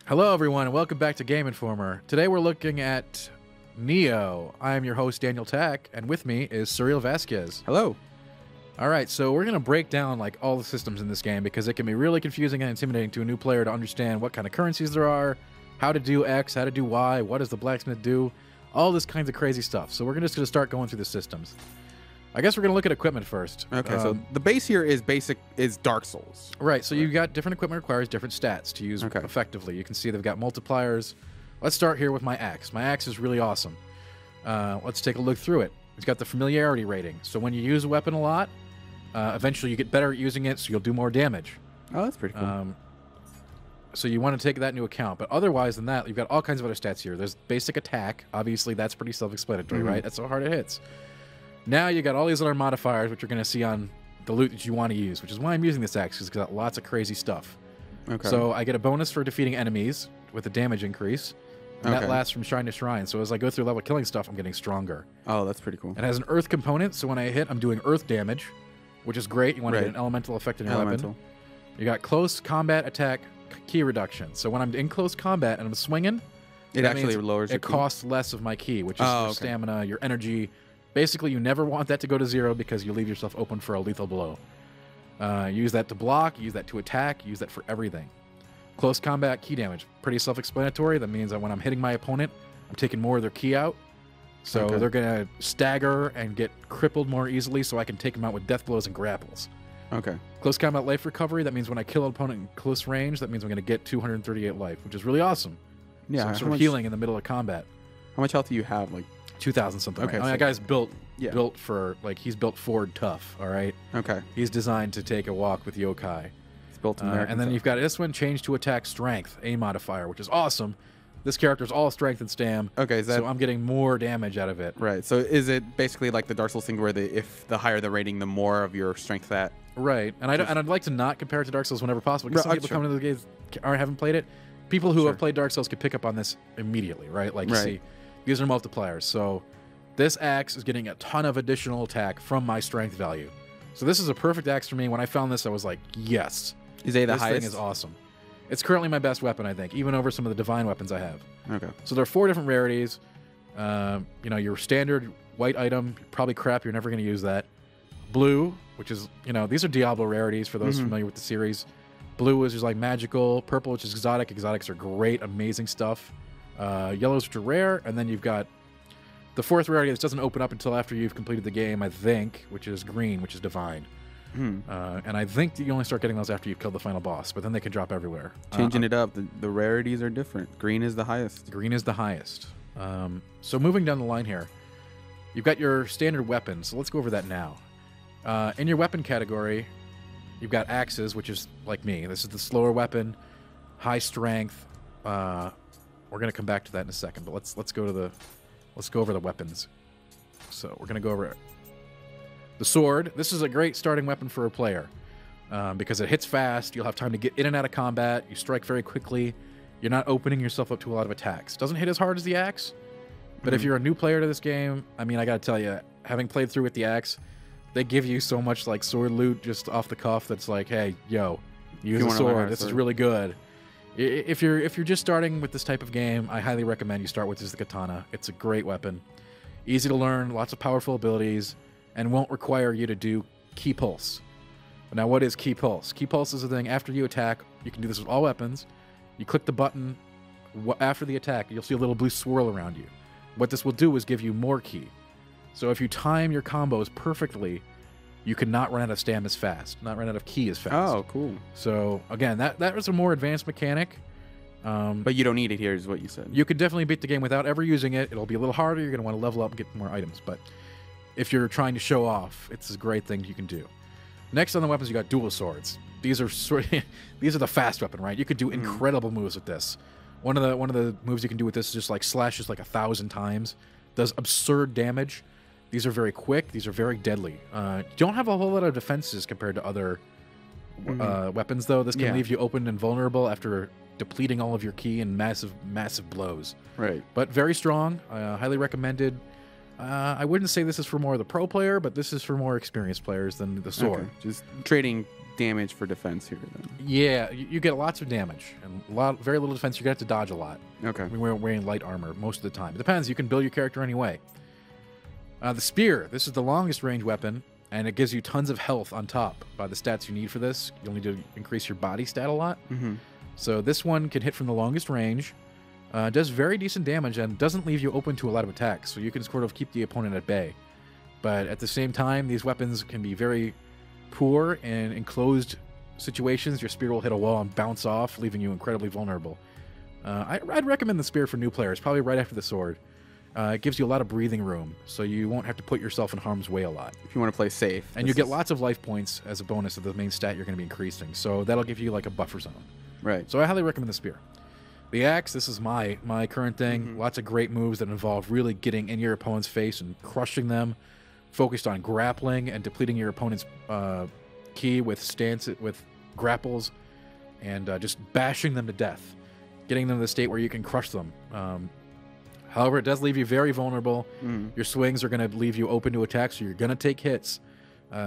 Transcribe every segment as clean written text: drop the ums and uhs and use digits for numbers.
Hello, everyone, and welcome back to Game Informer. Today we're looking at Nioh. I am your host, Daniel Tack, and with me is Suriel Vazquez. Hello. All right, so we're going to break down like all the systems in this game because it can be really confusing and intimidating to a new player to understand what kind of currencies there are, how to do X, how to do Y, what does the Blacksmith do, all this kinds of crazy stuff. So we're just going to start going through the systems. I guess we're going to look at equipment first. Okay, so the base here is Dark Souls. Right, so you've got different equipment requires different stats to use effectively. You can see they've got multipliers. Let's start here with my axe. My axe is really awesome. Let's take a look through it. It's got the familiarity rating. So when you use a weapon a lot, eventually you get better at using it, so you'll do more damage. Oh, that's pretty cool. So you want to take that into account. But otherwise than that, you've got all kinds of other stats here. There's basic attack. Obviously, that's pretty self-explanatory, right? That's how hard it hits. Now you got all these other modifiers, which you're going to see on the loot that you want to use, which is why I'm using this axe, because it's got lots of crazy stuff. Okay. So I get a bonus for defeating enemies with a damage increase, and that lasts from shrine to shrine. So as I go through level killing stuff, I'm getting stronger. Oh, that's pretty cool. It has an earth component, so when I hit, I'm doing earth damage, which is great. You want to get an elemental effect in your weapon. You got close combat attack key reduction. So when I'm in close combat and I'm swinging, it actually lowers your key. It costs less of my key, which is your stamina, your energy. Basically, you never want that to go to 0 because you leave yourself open for a lethal blow. Use that to block, use that to attack, use that for everything. Close combat key damage. Pretty self-explanatory. That means that when I'm hitting my opponent, I'm taking more of their key out. So they're going to stagger and get crippled more easily so I can take them out with death blows and grapples. Okay. Close combat life recovery. That means when I kill an opponent in close range, that means I'm going to get 238 life, which is really awesome. Yeah. So I'm sort of healing in the middle of combat. How much health do you have? Like 2,000 something. Okay, right? I mean, that guy's built for, like, he's built Ford tough, all right? Okay. He's designed to take a walk with yokai. He's built American and then you've got this one, change to attack strength, A modifier, which is awesome. This character's all strength and stam. Okay, so I'm getting more damage out of it. Right, so is it basically like the Dark Souls thing where if the higher the rating, the more of your strength that... Right, and I'd like to not compare it to Dark Souls whenever possible, because some people come into the game haven't played it. People who have played Dark Souls could pick up on this immediately, right? Like, you see, these are multipliers, so... This axe is getting a ton of additional attack from my strength value. So this is a perfect axe for me. When I found this, I was like, yes. Is A the highest? This thing is awesome. It's currently my best weapon, I think, even over some of the divine weapons I have. Okay. So there are 4 different rarities. You know, your standard white item, probably crap, you're never going to use that. Blue, which is, you know, these are Diablo rarities for those familiar with the series. Blue is just like magical. Purple, which is exotic. Exotics are great, amazing stuff. Yellows, which are rare. And then you've got the 4th rarity that doesn't open up until after you've completed the game, I think, which is green, which is divine. And I think that you only start getting those after you've killed the final boss, but then they can drop everywhere. Changing it up, the rarities are different. Green is the highest. Green is the highest. So moving down the line here, you've got your standard weapons. So let's go over that now. In your weapon category, you've got axes, which is like me. This is the slower weapon, high strength. We're going to come back to that in a second, but let's go over the weapons. So we're going to go over the sword. This is a great starting weapon for a player because it hits fast. You'll have time to get in and out of combat. You strike very quickly. You're not opening yourself up to a lot of attacks. Doesn't hit as hard as the axe, but if you're a new player to this game, I mean, I got to tell you, having played through with the axe, they give you so much like sword loot just off the cuff that's like, hey, yo, use a sword. This is really good. If you're just starting with this type of game, I highly recommend you start with the katana. It's a great weapon. Easy to learn, lots of powerful abilities, and won't require you to do key pulse. Now, what is key pulse? Key pulse is a thing after you attack. You can do this with all weapons. You click the button after the attack, you'll see a little blue swirl around you. What this will do is give you more ki. So if you time your combos perfectly, you cannot run out of stam as fast, not run out of ki as fast. Oh, cool. So, again, that was a more advanced mechanic. But you don't need it here, is what you said. You could definitely beat the game without ever using it. It'll be a little harder. You're going to want to level up and get more items. But if you're trying to show off, it's a great thing you can do. Next on the weapons, you got dual swords. These are these are the fast weapon, right? You could do incredible moves with this. One of the moves you can do with this is just like slashes like 1,000 times. Does absurd damage. These are very quick. These are very deadly. Don't have a whole lot of defenses compared to other weapons, though. This can leave you open and vulnerable after depleting all of your ki in massive blows. Right. But very strong. Highly recommended. I wouldn't say this is for more of the pro player, but this is for more experienced players than the sword. Okay. Just trading damage for defense here then. Yeah, you get lots of damage and very little defense. You're going to have to dodge a lot. Okay. We're wearing light armor most of the time. It depends. You can build your character any way. The spear. This is the longest range weapon, and it gives you tons of health on top by the stats you need for this. You'll need to increase your body stat a lot. So this one can hit from the longest range. Does very decent damage and doesn't leave you open to a lot of attacks, so you can sort of keep the opponent at bay. But at the same time, these weapons can be very poor in enclosed situations. Your spear will hit a wall and bounce off, leaving you incredibly vulnerable. I'd recommend the spear for new players, probably right after the sword. It gives you a lot of breathing room, so you won't have to put yourself in harm's way a lot. If you want to play safe. And you get lots of life points as a bonus of the main stat you're going to be increasing, so that'll give you like a buffer zone. Right. So I highly recommend the spear. The axe, this is my current thing. Lots of great moves that involve really getting in your opponent's face and crushing them, focused on grappling and depleting your opponent's ki with grapples, and just bashing them to death, getting them to the state where you can crush them. However, it does leave you very vulnerable. Your swings are going to leave you open to attack, so you're going to take hits.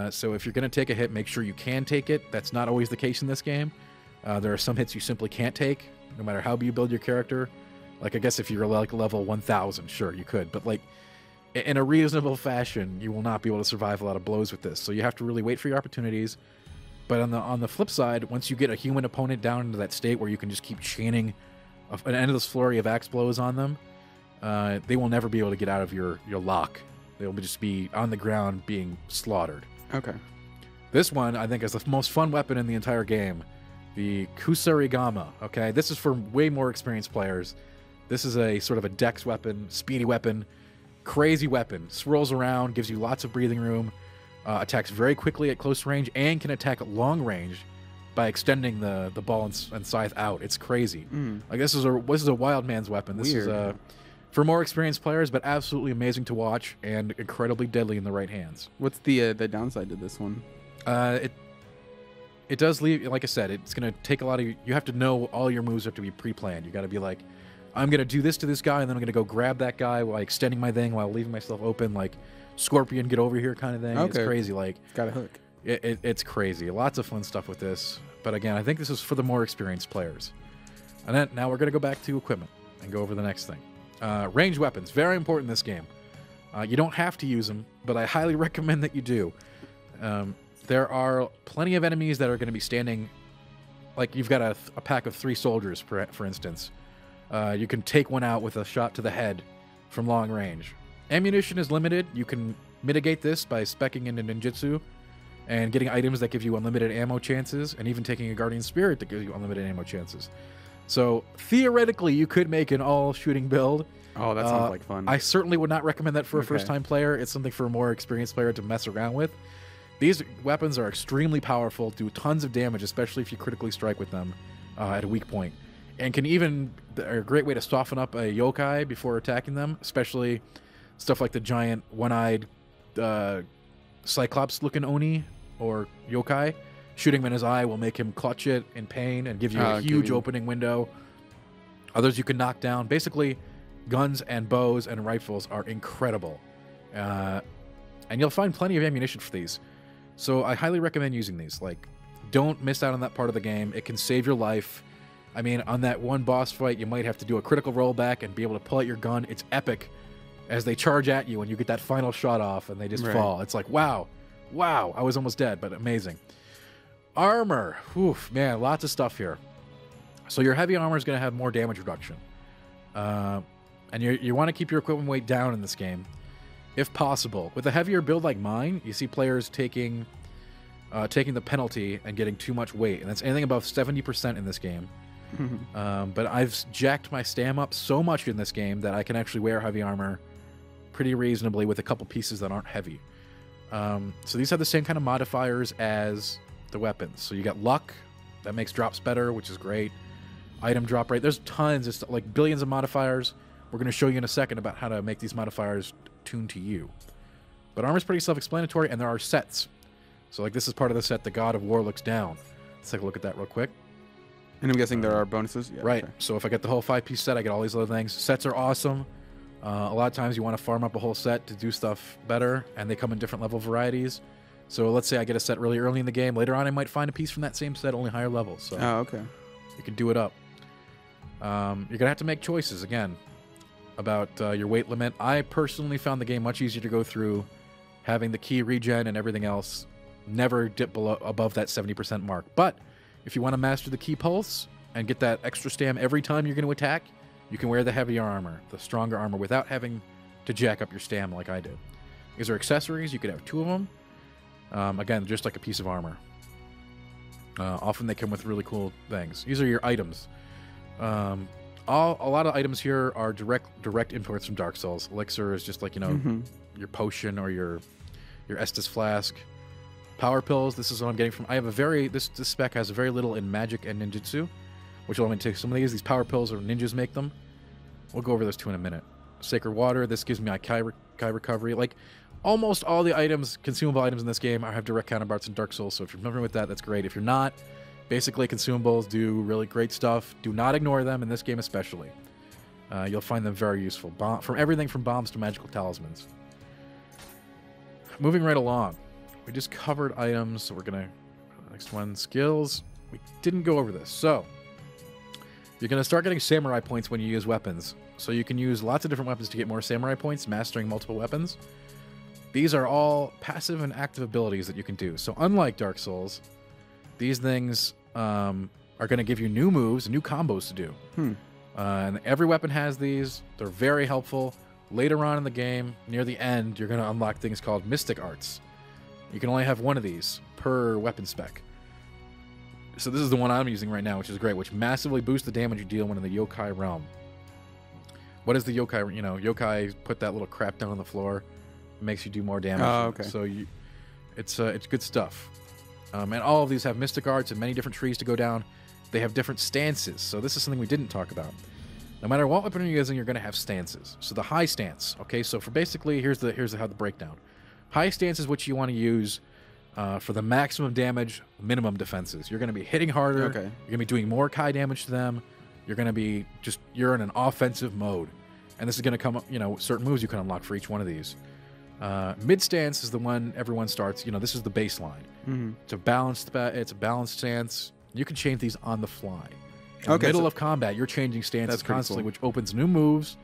So if you're going to take a hit, make sure you can take it. That's not always the case in this game. There are some hits you simply can't take, no matter how you build your character. Like, I guess if you're like level 1000, sure, you could. But like, in a reasonable fashion, you will not be able to survive a lot of blows with this. So you have to really wait for your opportunities. But on the flip side, once you get a human opponent down into that state where you can just keep chaining an endless flurry of axe blows on them, they will never be able to get out of your lock. They'll just be on the ground being slaughtered. Okay. This one, I think, is the most fun weapon in the entire game. The Kusarigama, okay? This is for way more experienced players. This is a sort of a dex weapon, speedy weapon, crazy weapon. Swirls around, gives you lots of breathing room, attacks very quickly at close range, and can attack at long range by extending the ball and scythe out. It's crazy. Like, this is a wild man's weapon. This is for more experienced players, but absolutely amazing to watch and incredibly deadly in the right hands. What's the downside to this one? It does leave, like I said, it's going to take a lot of you have to know all your moves have to be pre-planned. You got to be like, I'm going to do this to this guy, and then I'm going to go grab that guy while extending my thing while leaving myself open, like Scorpion, get over here kind of thing. Okay. It's crazy. Like, got a hook. It's crazy. Lots of fun stuff with this. But again, I think this is for the more experienced players. And then now we're going to go back to equipment and go over the next thing. Ranged weapons, very important in this game. You don't have to use them, but I highly recommend that you do. There are plenty of enemies that are going to be standing, like you've got a pack of 3 soldiers, for instance. You can take one out with a shot to the head from long range. Ammunition is limited. You can mitigate this by speccing into ninjutsu and getting items that give you unlimited ammo chances, and even taking a guardian spirit that gives you unlimited ammo chances. So theoretically, you could make an all-shooting build. Oh, that sounds like fun. I certainly would not recommend that for a first-time player. It's something for a more experienced player to mess around with. These weapons are extremely powerful, do tons of damage, especially if you critically strike with them at a weak point. And are a great way to soften up a yokai before attacking them, especially stuff like the giant one-eyed Cyclops-looking Oni or yokai. Shooting him in his eye will make him clutch it in pain and give you a huge opening window. Others you can knock down. Basically, guns and bows and rifles are incredible. And you'll find plenty of ammunition for these. So I highly recommend using these. Like, don't miss out on that part of the game. It can save your life. I mean, on that one boss fight, you might have to do a critical rollback and be able to pull out your gun. It's epic as they charge at you and you get that final shot off and they just fall. It's like, wow, I was almost dead, but amazing. Armor. Oof, man, lots of stuff here. So your heavy armor is going to have more damage reduction. And you want to keep your equipment weight down in this game, if possible. With a heavier build like mine, you see players taking the penalty and getting too much weight, and that's anything above 70% in this game. But I've jacked my stam up so much in this game that I can actually wear heavy armor pretty reasonably with a couple pieces that aren't heavy. So these have the same kind of modifiers as the weapons. So you got luck, that makes drops better, which is great. Item drop rate, there's tons, it's like billions of modifiers. We're going to show you in a second about how to make these modifiers tuned to you. But armor's pretty self-explanatory, and there are sets. So like this is part of the set, the God of War looks down. Let's take a look at that real quick. And I'm guessing there are bonuses? Yeah, right. Okay. So if I get the whole 5-piece set, I get all these other things. Sets are awesome. A lot of times you want to farm up a whole set to do stuff better, and they come in different level varieties. So let's say I get a set really early in the game. Later on, I might find a piece from that same set, only higher levels. So Oh, okay. you can do it up. You're going to have to make choices, again, about your weight limit. I personally found the game much easier to go through, having the key regen and everything else never dip above that 70% mark. But if you want to master the key pulse and get that extra stam every time you're going to attack, you can wear the heavier armor, the stronger armor, without having to jack up your stam like I did. These are accessories. You could have 2 of them. Again, just like a piece of armor. Often they come with really cool things. These are your items. A lot of items here are direct imports from Dark Souls. Elixir is just like, your potion or your Estus flask. Power pills, this is what I'm getting from... I have this spec has very little in magic and ninjutsu, which will let me take some of these. These power pills, or ninjas make them. We'll go over those 2 in a minute. Sacred water, this gives me a Kai recovery. Like, almost all the items, consumable items in this game, have direct counterparts in Dark Souls, so if you're familiar with that, that's great. If you're not, basically consumables do really great stuff. Do not ignore them, in this game especially. You'll find them very useful. From everything from bombs to magical talismans. Moving right along. We just covered items, so we're going to... Next one, skills. We didn't go over this. So, you're going to start getting samurai points when you use weapons. So you can use lots of different weapons to get more samurai points, mastering multiple weapons. These are all passive and active abilities that you can do. So unlike Dark Souls, these things are going to give you new moves, new combos to do. And every weapon has these. They're very helpful. Later on in the game, near the end, you're going to unlock things called Mystic Arts. You can only have one of these per weapon spec. So this is the one I'm using right now, which is great, which massively boosts the damage you deal when in the Yokai Realm. What is the Yokai? Yokai put that little crap down on the floor. Makes you do more damage. Oh, okay. So it's good stuff. And all of these have Mystic Arts and many different trees to go down. They have different stances. So this is something we didn't talk about. No matter what weapon you're using, you're going to have stances. So the high stance. Okay, so for basically, here's how the breakdown. High stance is what you want to use for the maximum damage, minimum defenses. You're going to be hitting harder. Okay. You're going to be doing more Kai damage to them. You're going to be you're in an offensive mode. And this is going to come up, certain moves you can unlock for each one of these. Mid stance is the one everyone starts. This is the baseline. It's a balanced stance. You can change these on the fly. In the middle of combat, you're changing stances constantly, which opens new moves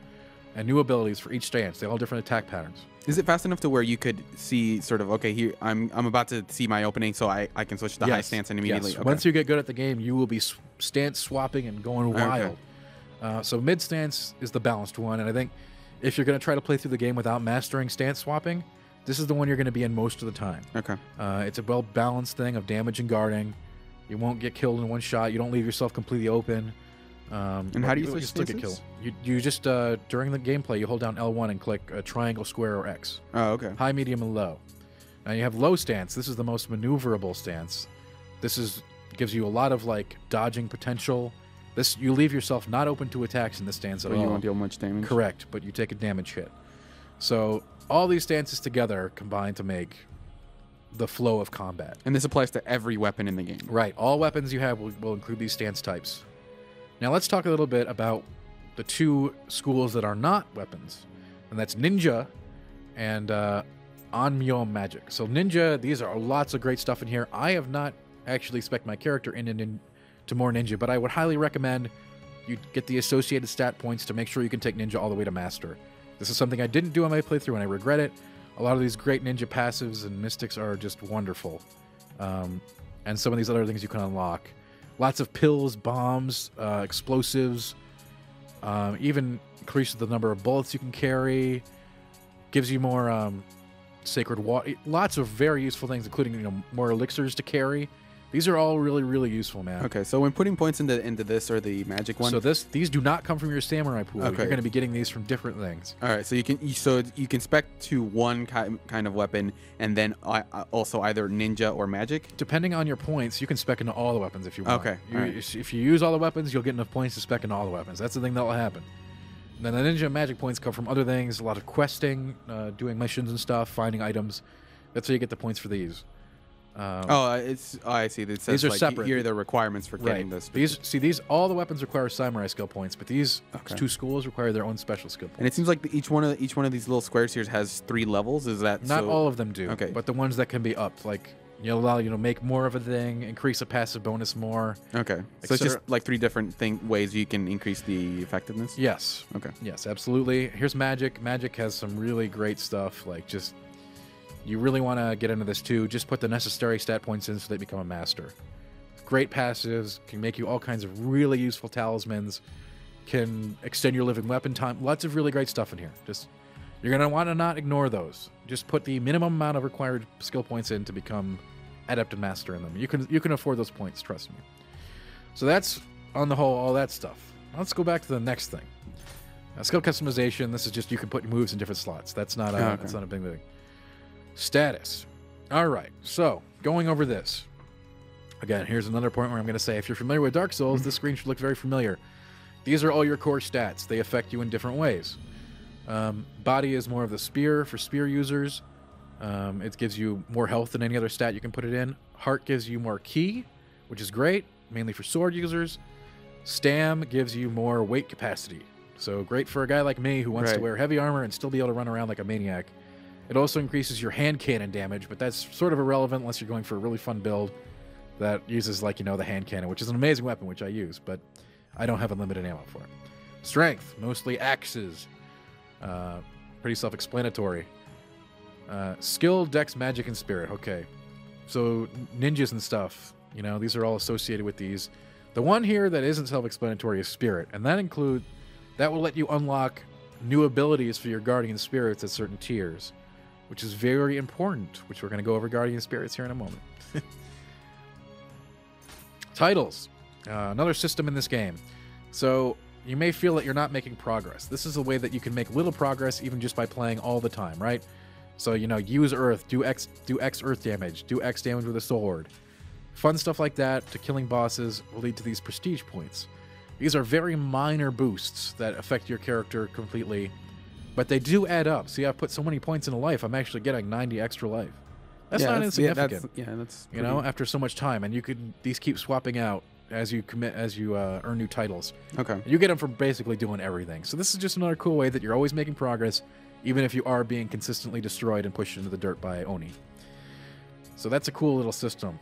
and new abilities for each stance. They all have different attack patterns. Is it fast enough to where you could see sort of, okay, here I'm about to see my opening, so I can switch to the high stance and immediately. Yes. Okay. Once you get good at the game, you will be stance swapping and going wild. So mid stance is the balanced one, and I think if you're going to try to play through the game without mastering stance swapping, this is the one you're going to be in most of the time. Okay. It's a well-balanced thing of damage and guarding. You won't get killed in one shot. You don't leave yourself completely open. And how do you switch still get killed? You just, during the gameplay, you hold down L1 and click triangle, square, or X. Oh, okay. High, medium, and low. Now you have low stance. This is the most maneuverable stance. This gives you a lot of dodging potential. You leave yourself not open to attacks in this stance at all. You won't deal much damage. Correct, but you take a damage hit. So all these stances together combine to make the flow of combat. And this applies to every weapon in the game. Right. All weapons you have will include these stance types. Now let's talk a little bit about the 2 schools that are not weapons, and that's ninja and Onmyo magic. So ninja, these are lots of great stuff in here. I have not actually spec'd my character to more ninja, but I would highly recommend you get the associated stat points to make sure you can take ninja all the way to master. This is something I didn't do on my playthrough, and I regret it. A lot of these great ninja passives and mystics are just wonderful. And some of these other things you can unlock. Lots of pills, bombs, explosives, even increases the number of bullets you can carry, gives you more sacred water. Lots of very useful things, including more elixirs to carry. These are all really, really useful, man. Okay, so when putting points into this or the magic one, so these do not come from your samurai pool. Okay. You're going to be getting these from different things. All right, so you can spec to one kind of weapon, and then also either ninja or magic. Depending on your points, you can spec into all the weapons if you want. Okay. If you use all the weapons, you'll get enough points to spec into all the weapons. That's the thing that will happen. And then the ninja and magic points come from other things, a lot of questing, doing missions and stuff, finding items. That's how you get the points for these. I see. It says These are like, separate. Here are the requirements for getting Right. this. These all the weapons require samurai skill points, but these two schools require their own special skill points. And it seems like each one of these little squares here has 3 levels. Is that not all of them do? Okay. But the ones that can be upped, like you'll allow you to make more of a thing, increase a passive bonus more. Okay. So it's just like 3 different ways you can increase the effectiveness. Yes. Okay. Yes, absolutely. Here's magic. Magic has some really great stuff. Like just you really want to get into this too. Just put the necessary stat points in so they become a master. Great passives can make you all kinds of really useful talismans. Can extend your living weapon time. Lots of really great stuff in here. Just you're gonna want to not ignore those. Just put the minimum amount of required skill points in to become adept and master in them. You can afford those points. Trust me. So that's on the whole all that stuff. Let's go back to the next thing. Skill customization. This is just you can put moves in different slots. That's not that's not a big thing. Status. All right. So going over this. Again, here's another point where I'm going to say if you're familiar with Dark Souls, this screen should look very familiar. These are all your core stats. They affect you in different ways. Body is more of the spear for spear users. It gives you more health than any other stat you can put it in. Heart gives you more ki, which is great, mainly for sword users. Stam gives you more weight capacity. So great for a guy like me who wants to wear heavy armor and still be able to run around like a maniac. It also increases your hand cannon damage, but that's sort of irrelevant unless you're going for a really fun build that uses, like, the hand cannon, which is an amazing weapon, which I use, but I don't have unlimited ammo for it. Strength, mostly axes. Pretty self-explanatory. Skill, dex, magic, and spirit. Okay. So ninjas and stuff, these are all associated with these. The one here that isn't self-explanatory is spirit, and that will let you unlock new abilities for your guardian spirits at certain tiers, which is very important, which we're going to go over guardian spirits here in a moment. Titles. Another system in this game. So you may feel that you're not making progress. This is a way that you can make little progress even just by playing all the time, right? So, use earth, do X earth damage, do X damage with a sword. Fun stuff like that to killing bosses will lead to these prestige points. These are very minor boosts that affect your character completely, but they do add up. See, I've put so many points into life, I'm actually getting 90 extra life. That's not insignificant. That's after so much time, and these keep swapping out as you earn new titles. Okay. You get them from basically doing everything. So this is just another cool way that you're always making progress, even if you are being consistently destroyed and pushed into the dirt by Oni. So that's a cool little system.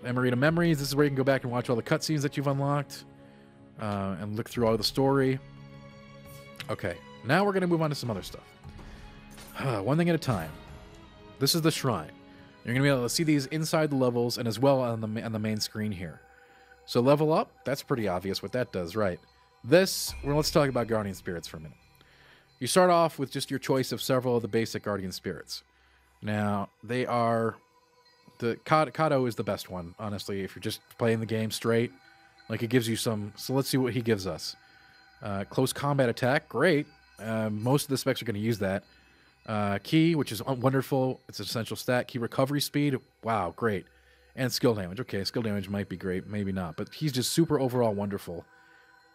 Memory to memories. This is where you can go back and watch all the cutscenes that you've unlocked, and look through all the story. Okay, now we're gonna move on to some other stuff. One thing at a time. This is the shrine. You're going to be able to see these inside the levels and as well on the main screen here. So level up, that's pretty obvious what that does, right? Let's talk about Guardian Spirits for a minute. You start off with just your choice of several of the basic Guardian Spirits. Now, they are... Kato is the best one, honestly, if you're just playing the game straight. Like, it gives you some... So let's see what he gives us. Close combat attack, great. Most of the specs are going to use that. Ki, which is wonderful. It's an essential stat. Ki recovery speed. Wow, great. And skill damage. Okay, skill damage might be great, maybe not. But he's just super overall wonderful.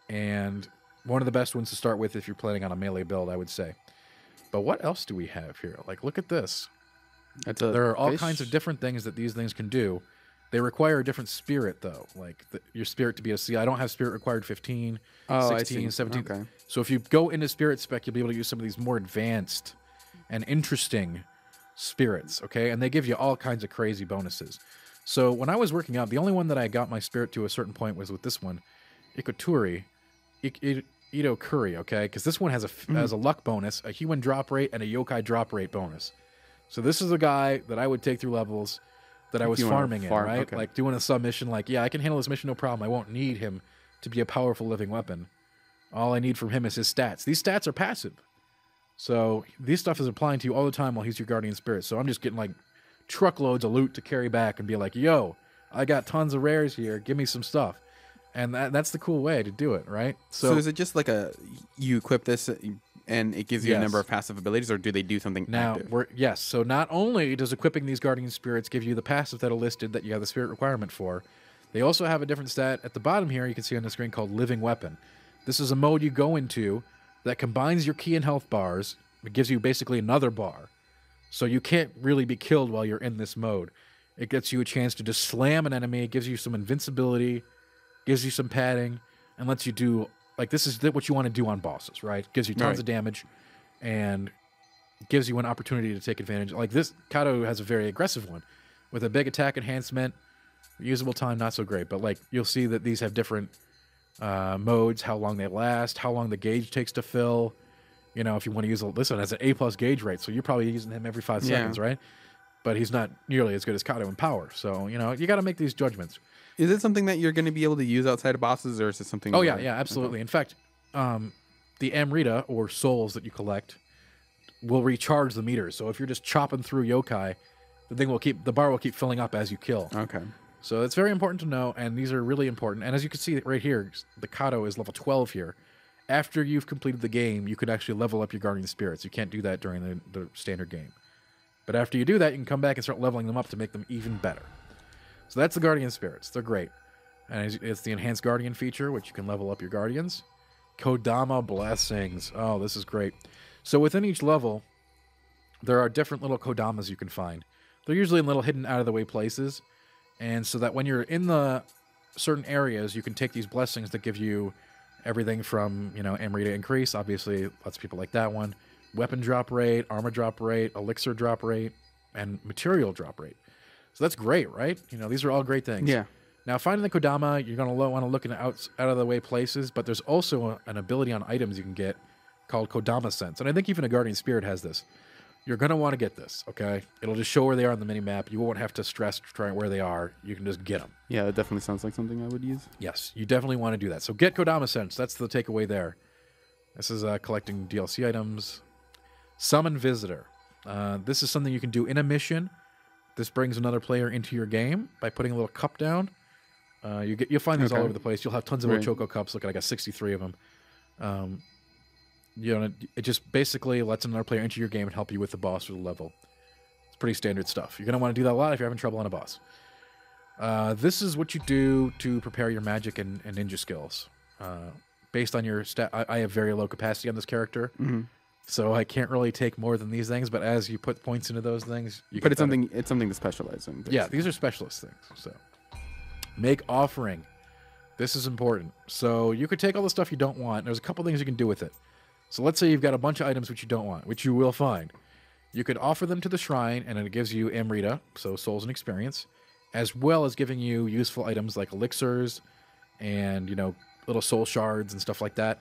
And one of the best ones to start with if you're planning on a melee build, I would say. But what else do we have here? Like, look at this. There are all kinds of different things that these things can do. They require a different spirit, though. Like, your spirit to be a C. I don't have spirit required 15, 16, 17. Okay. So if you go into spirit spec, you'll be able to use some of these more advanced and interesting spirits, okay? And they give you all kinds of crazy bonuses. So when I was working out, the only one that I got my spirit to a certain point was with this one, Ikoturi, Itokuri, okay? Because this one has a luck bonus, a human drop rate, and a yokai drop rate bonus. So this is a guy that I would take through levels that I was farming in, right? Okay. Like doing a submission, like, yeah, I can handle this mission, no problem. I won't need him to be a powerful living weapon. All I need from him is his stats. These stats are passive. So this stuff is applying to you all the time while he's your guardian spirit. So I'm just getting like truckloads of loot to carry back and be like, yo, I got tons of rares here. Give me some stuff. And that's the cool way to do it, right? So is it just like you equip this and it gives you a number of passive abilities, or do they do something active? Yes. So not only does equipping these guardian spirits give you the passive that are listed that you have the spirit requirement for, they also have a different stat at the bottom here you can see on the screen called Living Weapon. This is a mode you go into that combines your ki and health bars. It gives you basically another bar. So you can't really be killed while you're in this mode. It gets you a chance to just slam an enemy. It gives you some invincibility, gives you some padding, and lets you do, like, this is what you want to do on bosses, right? Gives you tons of damage and gives you an opportunity to take advantage. Like, this Kato has a very aggressive one with a big attack enhancement. Usable time, not so great, but like you'll see that these have different modes, how long they last, how long the gauge takes to fill. You know, if you want to use this one has an A+ gauge rate, so you're probably using him every 5 seconds, right? But he's not nearly as good as Kato in power. So, you know, you got to make these judgments. Is it something that you're going to be able to use outside of bosses, or is it something? Oh, yeah, absolutely. In fact, the Amrita, or souls that you collect, will recharge the meters. So if you're just chopping through yokai, the bar will keep filling up as you kill. Okay. So it's very important to know, and these are really important. And as you can see right here, the Kato is level 12 here. After you've completed the game, you can actually level up your Guardian Spirits. You can't do that during the standard game. But after you do that, you can come back and start leveling them up to make them even better. So that's the Guardian Spirits. They're great. And it's the Enhanced Guardian feature, which you can level up your Guardians. Kodama Blessings. Oh, this is great. So within each level, there are different little Kodamas you can find. They're usually in little hidden out-of-the-way places. And so that when you're in the certain areas, you can take these blessings that give you everything from, you know, Amrita increase. Obviously, lots of people like that one. Weapon drop rate, armor drop rate, elixir drop rate, and material drop rate. So that's great, right? You know, these are all great things. Yeah. Now, finding the Kodama, you're going to want to look in out-of-the-way places, but there's also an ability on items you can get called Kodama Sense. And I think even a Guardian Spirit has this. You're going to want to get this, okay? It'll just show where they are on the mini-map. You won't have to stress trying where they are. You can just get them. Yeah, that definitely sounds like something I would use. Yes, you definitely want to do that. So get Kodama Sense. That's the takeaway there. This is collecting DLC items. Summon Visitor. This is something you can do in a mission. This brings another player into your game by putting a little cup down. You'll find these all over the place. You'll have tons of Ochoko cups. Look, I got 63 of them. You know, it just basically lets another player into your game and help you with the boss or the level. It's pretty standard stuff. You're going to want to do that a lot if you're having trouble on a boss. This is what you do to prepare your magic and ninja skills. Based on your stat, I have very low capacity on this character, so I can't really take more than these things. But as you put points into those things, you but it's something to specialize in. Basically. Yeah, these are specialist things. So make offering. This is important. So you could take all the stuff you don't want. There's a couple things you can do with it. So let's say you've got a bunch of items which you don't want, which you will find. You could offer them to the shrine, and it gives you Amrita, so souls and experience, as well as giving you useful items like elixirs and, you know, little soul shards and stuff like that,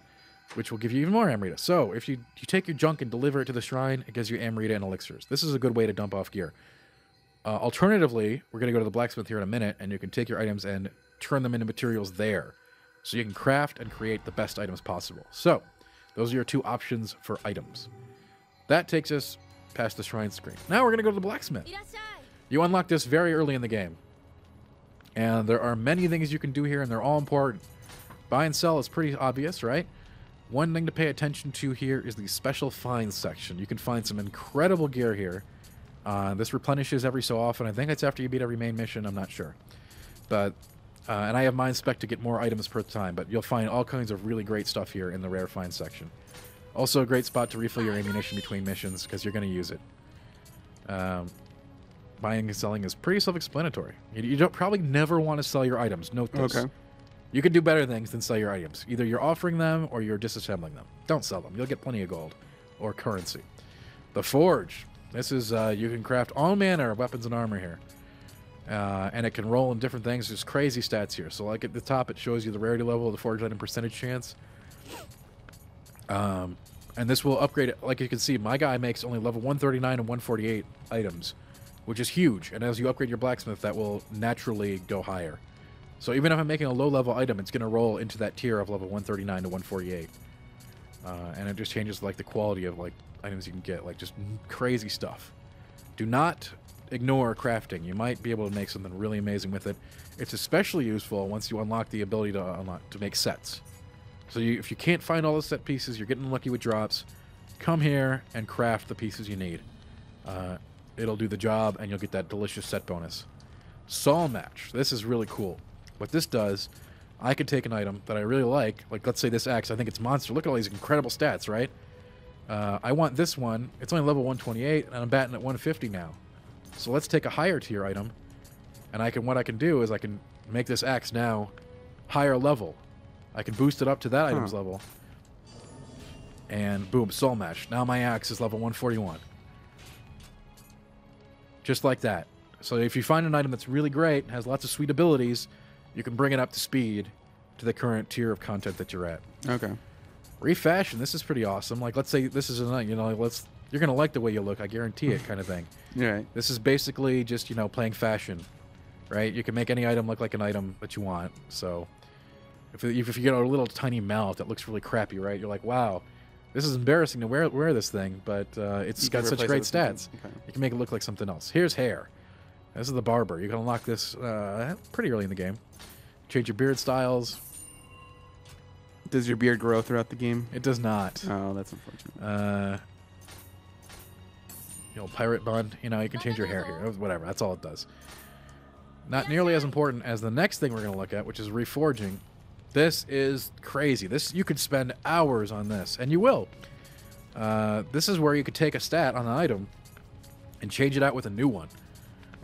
which will give you even more Amrita. So if you take your junk and deliver it to the shrine, it gives you Amrita and elixirs. This is a good way to dump off gear. Alternatively, we're going to go to the blacksmith here in a minute, and you can take your items and turn them into materials there. So you can craft and create the best items possible. So those are your two options for items. That takes us past the shrine screen. Now we're going to go to the blacksmith. You unlock this very early in the game. And there are many things you can do here, and they're all important. Buy and sell is pretty obvious, right? One thing to pay attention to here is the special finds section. You can find some incredible gear here. This replenishes every so often. I think it's after you beat every main mission. I'm not sure. But and I have mine spec to get more items per time, but you'll find all kinds of really great stuff here in the rare find section. Also a great spot to refill your ammunition between missions, because you're going to use it. Buying and selling is pretty self-explanatory. You don't probably never want to sell your items. Note this. Okay. You can do better things than sell your items. Either you're offering them or you're disassembling them. Don't sell them. You'll get plenty of gold or currency. The Forge. This is, you can craft all manner of weapons and armor here. And it can roll in different things. There's crazy stats here. So like at the top, it shows you the rarity level, the forge item percentage chance. And this will upgrade it. Like you can see, my guy makes only level 139 and 148 items, which is huge. And as you upgrade your blacksmith, that will naturally go higher. So even if I'm making a low-level item, it's going to roll into that tier of level 139 to 148. And it just changes like the quality of like items you can get, like just crazy stuff. Do not ignore crafting. You might be able to make something really amazing with it. It's especially useful once you unlock the ability to make sets. So if you can't find all the set pieces, you're getting lucky with drops, come here and craft the pieces you need. It'll do the job, and you'll get that delicious set bonus. Saw match. This is really cool. What this does, I could take an item that I really like let's say this axe. I think it's monster. Look at all these incredible stats, right? I want this one. It's only level 128, and I'm batting at 150 now. So let's take a higher tier item And what I can do is I can make this axe now higher level. I can boost it up to that item's level. And boom, soul mesh. Now my axe is level 141. Just like that. So if you find an item that's really great, has lots of sweet abilities, you can bring it up to speed to the current tier of content that you're at. Okay. Refashion, this is pretty awesome. Like, let's say this is a, you know, you're gonna like the way you look, I guarantee it, kind of thing. Right. This is basically just, you know, playing fashion, right? You can make any item look like an item that you want. So if you get a little tiny mount that looks really crappy, right? You're like, wow, this is embarrassing to wear this thing, but it's got such great stats. Okay. You can make it look like something else. Here's hair. This is the barber. You can unlock this pretty early in the game. Change your beard styles. Does your beard grow throughout the game? It does not. Oh, that's unfortunate. You know, pirate bun. You know, you can change your hair here. Whatever. That's all it does. Not nearly as important as the next thing we're going to look at, which is reforging. This is crazy. This, you could spend hours on this, and you will. This is where you could take a stat on an item and change it out with a new one.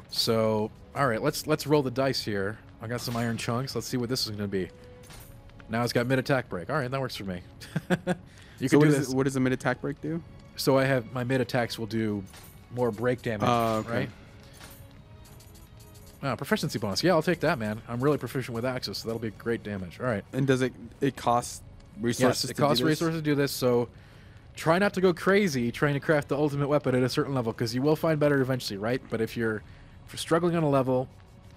So, all right, let's roll the dice here. I got some iron chunks. Let's see what this is going to be. Now it's got mid-attack break. All right, that works for me. You so can do this. What does the mid-attack break do? So I have my mid-attacks will do more break damage, okay. right? Proficiency bonus. Yeah, I'll take that, man. I'm really proficient with axes, so that'll be great damage. All right. And does it cost resources? Yes, it costs resources to do this, so try not to go crazy trying to craft the ultimate weapon at a certain level, because you will find better eventually, right? But if you're struggling on a level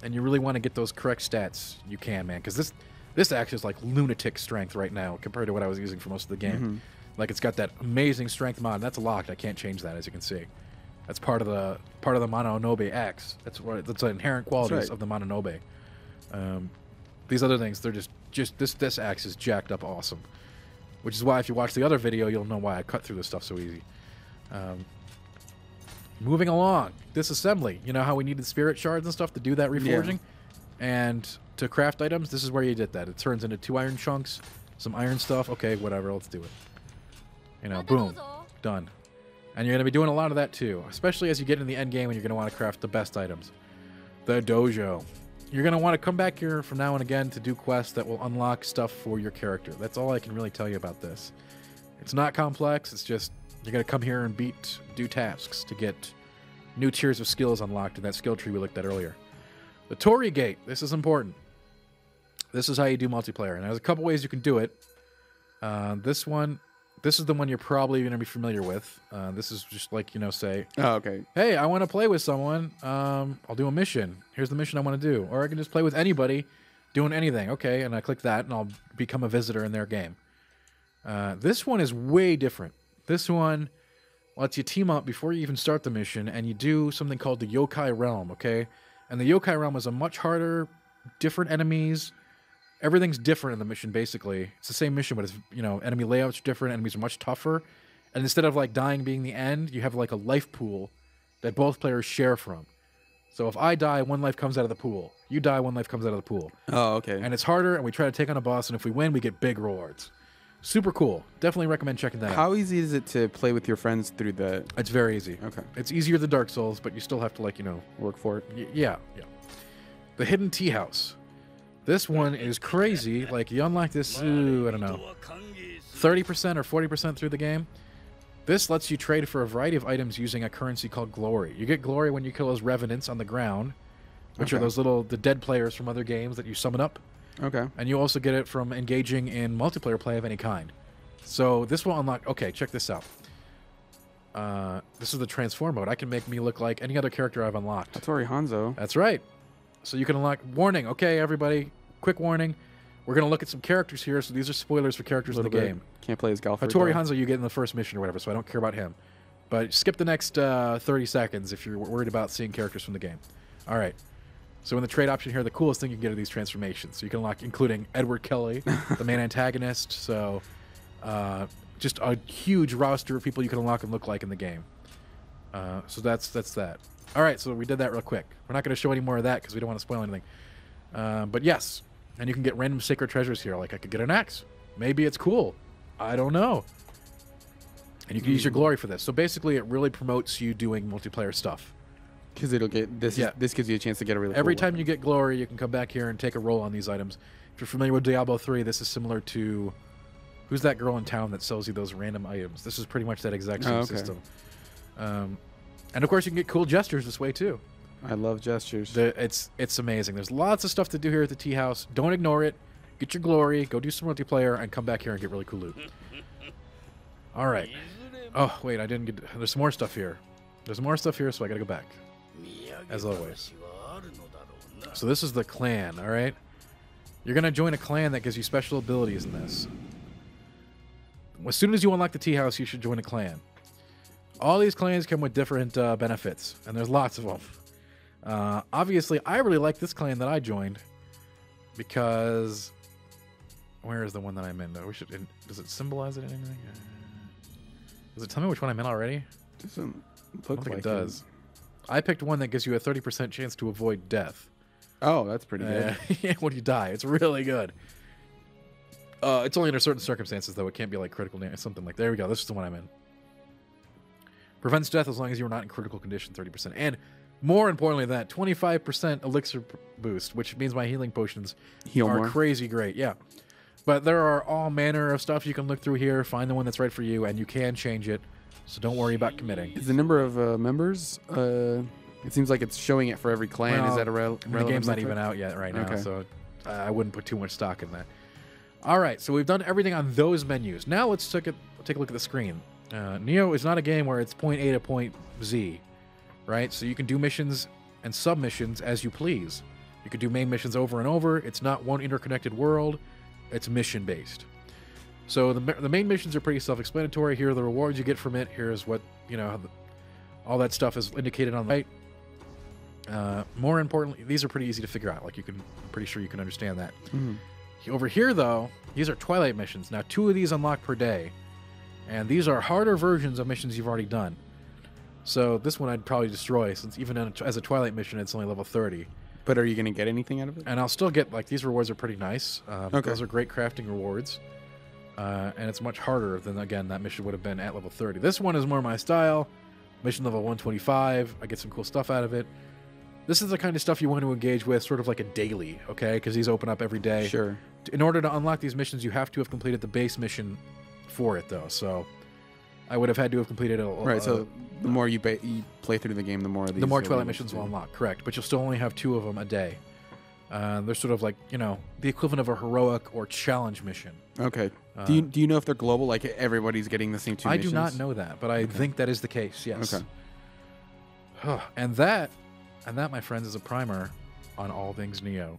and you really want to get those correct stats, you can, man, because this axe is like lunatic strength right now compared to what I was using for most of the game. Mm-hmm. Like, it's got that amazing strength mod. That's locked. I can't change that, as you can see. That's part of the Mononobe axe. That's the inherent qualities of the Mononobe. These other things, they're just this axe is jacked up awesome. Which is why if you watch the other video, you'll know why I cut through this stuff so easy. Moving along, disassembly. You know how we needed spirit shards and stuff to do that reforging? Yeah. And to craft items, this is where you did that. It turns into 2 iron chunks, some iron stuff. Okay, whatever, let's do it. You know, boom, done. And you're going to be doing a lot of that too, especially as you get in the end game and you're going to want to craft the best items. The Dojo. You're going to want to come back here from now and again to do quests that will unlock stuff for your character. That's all I can really tell you about this. It's not complex, it's just you're going to come here and do tasks to get new tiers of skills unlocked in that skill tree we looked at earlier. The Torii Gate. This is important. This is how you do multiplayer. And there's a couple ways you can do it. This is the one you're probably going to be familiar with. This is just like, you know, say, oh, okay. Hey, I want to play with someone. I'll do a mission. Here's the mission I want to do. Or I can just play with anybody doing anything. Okay, and I click that, and I'll become a visitor in their game. This one is way different. This one lets you team up before you even start the mission, and you do something called the Yokai Realm, okay? And the Yokai Realm is a much harder, different enemies. Everything's different in the mission, basically. It's the same mission, but it's, you know, enemy layouts are different, enemies are much tougher. And instead of, like, dying being the end, you have, like, a life pool that both players share from. So if I die, 1 life comes out of the pool. You die, 1 life comes out of the pool. Oh, okay. And it's harder, and we try to take on a boss, and if we win, we get big rewards. Super cool. Definitely recommend checking that out. How easy is it to play with your friends through the... It's very easy. Okay. It's easier than Dark Souls, but you still have to, like, you know... work for it. Yeah. The Hidden Tea House. This one is crazy. Like, you unlock this, I don't know, 30% or 40% through the game. This lets you trade for a variety of items using a currency called glory. You get glory when you kill those revenants on the ground, which are those the dead players from other games that you summon up. Okay. And you also get it from engaging in multiplayer play of any kind. So this will unlock... Okay, check this out. This is the transform mode. I can make me look like any other character I've unlocked. Torii Hanzo. That's right. So you can unlock... Warning. Okay, everybody. Quick warning. We're going to look at some characters here, so these are spoilers for characters in the game. Can't play as Galford. Torii Hanzo you get in the first mission or whatever, so I don't care about him. But skip the next 30 seconds if you're worried about seeing characters from the game. All right. So in the trade option here, the coolest thing you can get are these transformations. So you can unlock, including Edward Kelly, the main antagonist. So just a huge roster of people you can unlock and look like in the game. So that's that. All right, so we did that real quick. We're not going to show any more of that because we don't want to spoil anything. But yes, and you can get random sacred treasures here. Like I could get an axe. Maybe it's cool. I don't know. And you can use your glory for this. So basically, it really promotes you doing multiplayer stuff. Because it'll get this. Yeah. This gives you a chance to get a really Every cool time weapon. you get glory, you can come back here and take a roll on these items. If you're familiar with Diablo 3, this is similar to... Who's that girl in town that sells you those random items? This is pretty much that exact same system. And of course, you can get cool gestures this way, too. I love gestures. It's amazing. There's lots of stuff to do here at the tea house. Don't ignore it. Get your glory, go do some multiplayer, and come back here and get really cool loot. All right. Oh, wait, I didn't get... There's some more stuff here. There's more stuff here, so I gotta go back. As always. So this is the clan, all right? You're going to join a clan that gives you special abilities in this. As soon as you unlock the tea house, you should join a clan. All these clans come with different benefits, and there's lots of them. Obviously, I really like this clan that I joined because... Where is the one that I'm in? Does it symbolize it in anything? Does it tell me which one I'm in already? Doesn't I don't think it does. I picked one that gives you a 30% chance to avoid death. Oh, that's pretty good. When you die. It's really good. It's only under certain circumstances, though. It can't be like critical damage, something like... There we go. This is the one I'm in. Prevents death as long as you're not in critical condition, 30%. And more importantly than that, 25% elixir boost, which means my healing potions Heal are more. crazy great. Yeah. But there are all manner of stuff you can look through here, find the one that's right for you, and you can change it. So don't worry about committing. Is the number of members... it seems like it's showing it for every clan. Well, Is that a relevant the game's not metric? even out yet right now, Okay. so I wouldn't put too much stock in that. All right, so we've done everything on those menus. Now let's take a look at the screen. Nioh is not a game where it's point A to point Z, right? So you can do missions and sub-missions as you please. You could do main missions over and over. It's not one interconnected world. It's mission-based. So the main missions are pretty self-explanatory. Here are the rewards you get from it. Here's what, all that stuff is indicated on the right. More importantly, these are pretty easy to figure out. I'm pretty sure you can understand that. Mm-hmm. Over here, though, these are Twilight missions. Now, 2 of these unlock per day. And these are harder versions of missions you've already done. So this one I'd probably destroy, since even as a Twilight mission, it's only level 30. But are you going to get anything out of it? And I'll still get, these rewards are pretty nice. Okay. Those are great crafting rewards. And it's much harder than, again, that mission would have been at level 30. This one is more my style. Mission level 125. I get some cool stuff out of it. This is the kind of stuff you want to engage with sort of like a daily, okay? Because these open up every day. Sure. In order to unlock these missions, you have to have completed the base mission for it, though. So I would have had to have completed Right, so the more you play through the game, the more these... The more Twilight missions will unlock, correct. But you'll still only have 2 of them a day. They're sort of like, the equivalent of a heroic or challenge mission. Okay. Do you know if they're global? Like everybody's getting the same 2 missions? I do not know that, but I think that is the case, yes. Okay. And that, my friends, is a primer on all things Nioh.